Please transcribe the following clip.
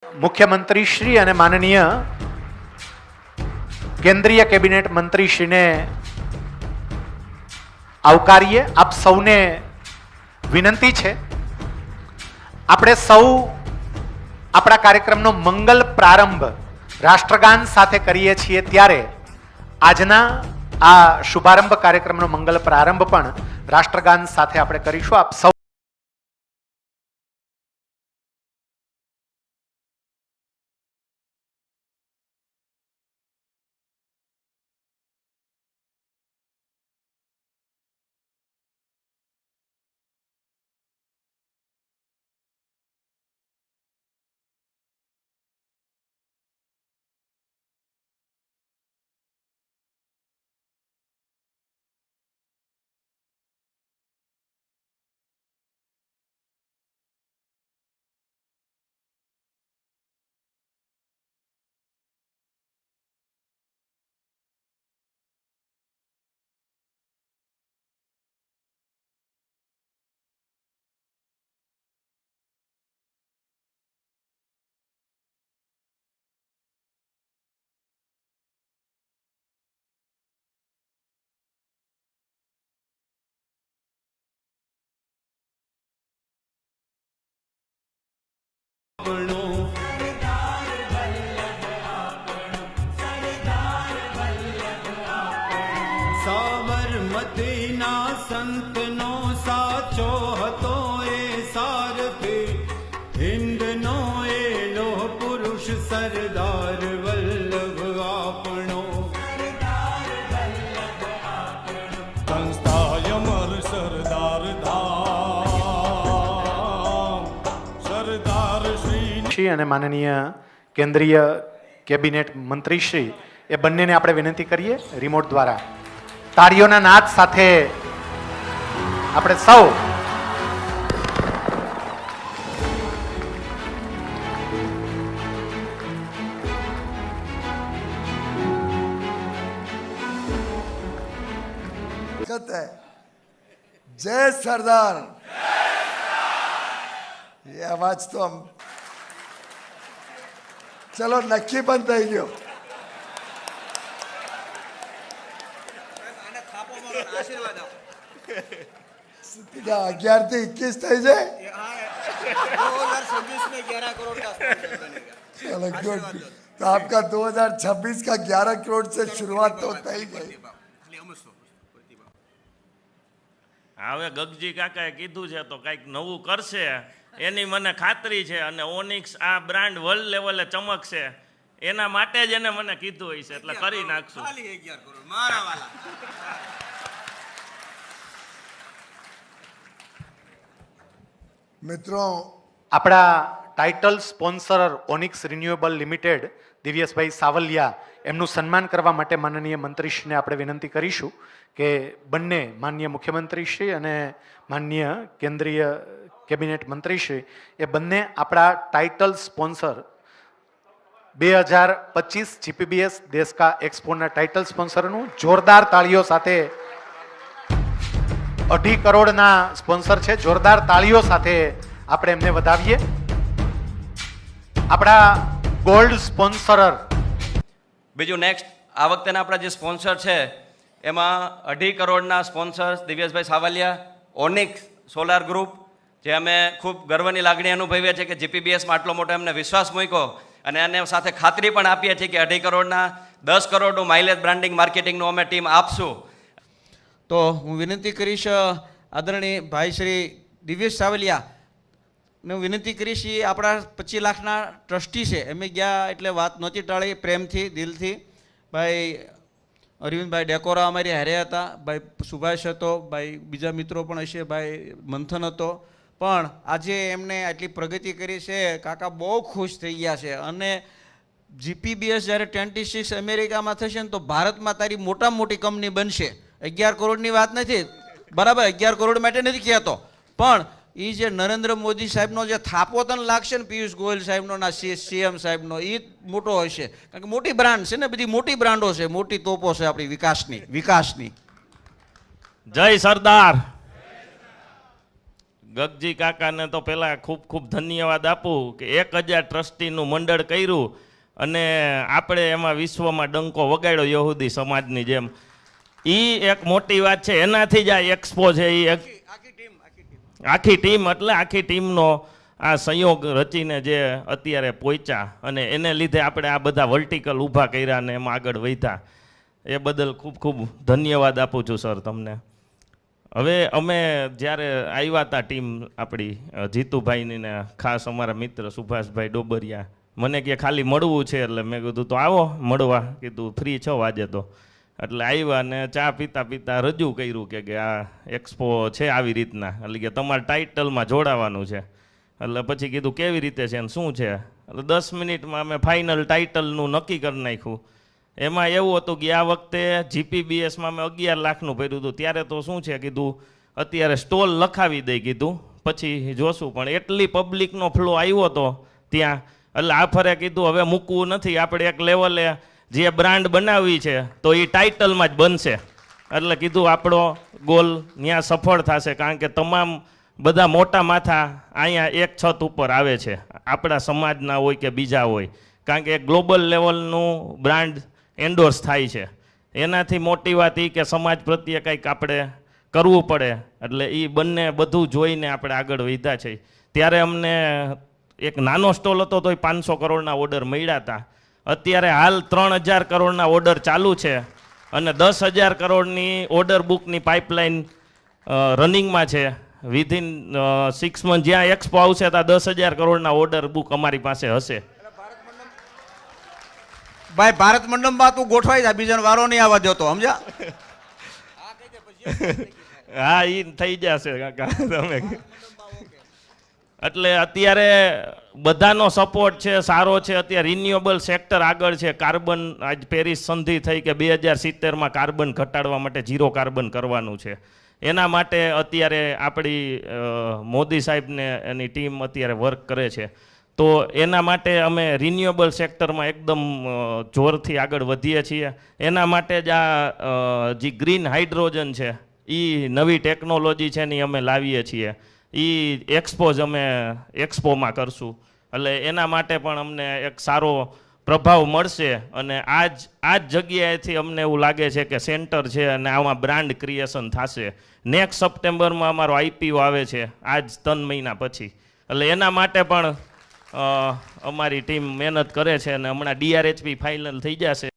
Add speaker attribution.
Speaker 1: મુખ્યમંત્રી શ્રી અને માનનીય કેન્દ્રીય કેબિનેટ મંત્રી શ્રીને આવકારીએ. આપ સૌને વિનંતી છે, આપણે સૌ આપણા કાર્યક્રમનો મંગલ પ્રારંભ રાષ્ટ્રગાન સાથે કરીએ છીએ, ત્યારે આજના આ શુભારંભ કાર્યક્રમનો મંગલ પ્રારંભ પણ રાષ્ટ્રગાન સાથે આપણે કરીશું. આપ સૌ
Speaker 2: સાબરમતીના સંતનો સાચો હતો એ સારથી, હિન્દનો એ લોહ પુરુષ સરદાર વલ્લભ આપણો. સંસ્થા અમર સરદાર ધામ, સરદાર શ્રી
Speaker 1: અને માનનીય કેન્દ્રીય કેબિનેટ મંત્રી શ્રી એ બંનેને આપણે વિનંતી કરીએ રિમોટ દ્વારા તાળીઓના નાદ સાથે આપણે સૌ
Speaker 3: जय सरदार. ये आवाज तो हम चलो नक्की बंद થઈ ગયો. 11 થી 21 થઈ જાય.
Speaker 4: 2026 में 11 करोड़ का स्पॉन्सर बनेगा.
Speaker 3: चलो गुड. तो आपका 2026 का 11 करोड़ से शुरुआत तो થઈ ગઈ.
Speaker 5: હવે ગગજી કાકાએ કીધું છે તો કંઈક નવું કરશે એની મને ખાતરી છે, અને ઓનિક્સ આ બ્રાન્ડ વર્લ્ડ લેવલે ચમકશે એના માટે જ એને મને કીધું હોય છે, એટલે કરી નાખશું.
Speaker 4: खाली 11 करोड़ मारा वाला.
Speaker 3: મિત્રો
Speaker 1: આપણા title sponsor Onyx renewable limited દિવ્યેશભાઈ Savaliya એમનું સન્માન કરવા માટે માનનીય મંત્રીશ્રીને આપણે વિનંતી કરીશું કે બંને માનનીય મુખ્યમંત્રીશ્રી અને માનનીય કેન્દ્રીય કેબિનેટ મંત્રીશ્રી એ બંને આપણા ટાઇટલ સ્પોન્સર 2025 જીપીબીએસ દેશ કા એક્સપોના ટાઇટલ સ્પોન્સરનું જોરદાર તાળીઓ સાથે 2.5 કરોડના સ્પોન્સર છે. જોરદાર તાળીઓ સાથે આપણે એમને વધાવીએ. આપણા ગોલ્ડ સ્પોન્સરર
Speaker 6: બીજું નેક્સ્ટ આ વખતેના આપણા જે સ્પોન્સર છે એમાં 2.5 કરોડના sponsor દિવ્યેશભાઈ Savaliya, Onyx solar group, જે અમે ખૂબ ગર્વની લાગણી અનુભવીએ છીએ કે જીપીબીએસમાં આટલો મોટો એમને વિશ્વાસ મૂક્યો, અને એને સાથે ખાતરી પણ આપીએ છીએ કે 2.5 કરોડના 10 કરોડનું માઇલેજ બ્રાન્ડિંગ માર્કેટિંગનું અમે ટીમ આપશું.
Speaker 7: તો હું વિનંતી કરીશ આદરણીય ભાઈ શ્રી દિવ્યેશ સાવલિયા ને હું વિનંતી કરીશ, એ આપણા 25 લાખના ટ્રસ્ટી છે, એમ ગયા એટલે વાત નહોતી ટાળી, પ્રેમથી દિલથી. ભાઈ અરવિંદભાઈ ડેકોરા અમારી હારે હતા, ભાઈ સુભાષ હતો, ભાઈ બીજા મિત્રો પણ હશે, ભાઈ મંથન હતો, પણ આજે એમને આટલી પ્રગતિ કરી છે. કાકા બહુ ખુશ થઈ ગયા છે, અને જીપીબીએસ જ્યારે 26 અમેરિકામાં થશે ને તો ભારતમાં તારી મોટામાં મોટી કંપની બનશે. 11 કરોડની વાત નથી, બરાબર, 11 કરોડ માટે નથી કહેતો, પણ એ જે નરેન્દ્ર મોદી સાહેબનો જે થાપોતન લાગશે ને પિયુષ ગોયલ સાહેબનો ના સીએમ સાહેબનો, એ મોટો હશે. કારણ કે મોટી બ્રાન્ડ છે ને, બધી મોટી બ્રાન્ડો છે, મોટી તોપો છે આપણી વિકાસની.
Speaker 5: જય સરદાર. ગગજી કાકાને તો પહેલાં ખૂબ ખૂબ ધન્યવાદ આપું કે 1000 ટ્રસ્ટીનું મંડળ કર્યું અને આપણે એમાં વિશ્વમાં ડંકો વગાડ્યો યહૂદી સમાજની જેમ. એ એક મોટી વાત છે. એનાથી જ આ એક્સપો છે એ આખી ટીમ એટલે આખી ટીમનો આ સંયોગ રચીને જે અત્યારે પહોંચ્યા અને એને લીધે આપણે આ બધા વર્ટિકલ ઊભા કર્યા ને એમાં આગળ વધ્યા. એ બદલ ખૂબ ખૂબ ધન્યવાદ આપું છું સર તમને. હવે અમે જ્યારે આવ્યા હતા ટીમ આપણી જીતુભાઈની ને ખાસ અમારા મિત્ર સુભાષભાઈ ડોબરિયા મને કે ખાલી મળવું છે એટલે મેં કીધું તો આવો મળવા, કીધું ફ્રી છો આજે તો. એટલે આવ્યા ને ચા પીતા પીતા રજૂ કર્યું કે આ એક્સપો છે આવી રીતના, એટલે કે તમારે ટાઇટલમાં જોડાવાનું છે. એટલે પછી કીધું કેવી રીતે છે ને શું છે, એટલે 10 મિનિટમાં અમે ફાઇનલ ટાઇટલનું નક્કી કરી નાખ્યું. એમાં એવું હતું કે આ વખતે જીપીબીએસમાં અમે 11 લાખનું ભર્યું હતું. ત્યારે તો શું છે કીધું અત્યારે સ્ટોલ લખાવી દઈ કીધું પછી જોશું, પણ એટલી પબ્લિકનો ફ્લો આવ્યો હતો ત્યાં, એટલે આ ફરે કીધું હવે મૂકવું નથી, આપણે એક લેવલે જે બ્રાન્ડ બનાવવી છે તો એ ટાઇટલમાં જ બનશે. એટલે કીધું આપણો ગોલ ત્યાં સફળ થશે, કારણ કે તમામ બધા મોટા માથા અહીંયા એક છત ઉપર આવે છે, આપણા સમાજના હોય કે બીજા હોય, કારણ કે ગ્લોબલ લેવલનું બ્રાન્ડ એન્ડોર્સ થાય છે. એનાથી મોટી વાત એ કે સમાજ પ્રત્યે કંઈક આપણે કરવું પડે. એટલે એ બંને બધું જોઈને આપણે આગળ વધ્યા છે. ત્યારે અમને એક નાનો સ્ટોલ હતો તો 500 કરોડના ઓર્ડર મળ્યા હતા. અત્યારે હાલ 3000 કરોડના ઓર્ડર ચાલુ છે અને 10,000 કરોડની ઓર્ડર બુકની પાઇપલાઇન રનિંગમાં છે. વિધિન 6 મંથ જ્યાં એક્સપો આવશે ત્યાં 10,000 કરોડના ઓર્ડર બુક અમારી પાસે હશે.
Speaker 7: ભાઈ ભારત મંડપમાં તું ગોઠવાઈ જા, બીજાનો વારો નહીં આવવા દેતો, સમજ્યા?
Speaker 5: હા એ થઈ જશે કાકા તમે. એટલે અત્યારે બધાનો સપોર્ટ છે, સારો છે. અત્યારે રિન્યુએબલ સેક્ટર આગળ છે. કાર્બન આજ પેરિસ સંધિ થઈ કે 2070માં કાર્બન ઘટાડવા માટે 0 કાર્બન કરવાનું છે. એના માટે અત્યારે આપણી મોદી સાહેબને એની ટીમ અત્યારે વર્ક કરે છે. તો એના માટે અમે રિન્યુએબલ સેક્ટરમાં એકદમ જોરથી આગળ વધીએ છીએ. એના માટે જ આ જે ગ્રીન હાઇડ્રોજન છે એ નવી ટેકનોલોજી છે ને અમે લાવીએ છીએ. એ એક્સપોઝ અમે એક્સપોમાં કરશું. એટલે એના માટે પણ અમને એક સારો પ્રભાવ મળશે અને આ જ જગ્યાએથી અમને એવું લાગે છે કે સેન્ટર છે અને આમાં બ્રાન્ડ ક્રિએશન થશે. નેક્સ્ટ સપ્ટેમ્બરમાં અમારો આઈપીઓ આવે છે આજ 3 મહિના પછી. એટલે એના માટે પણ અમારી ટીમ મહેનત કરે છે અને હમણાં DRHP ફાઇનલ થઈ જશે.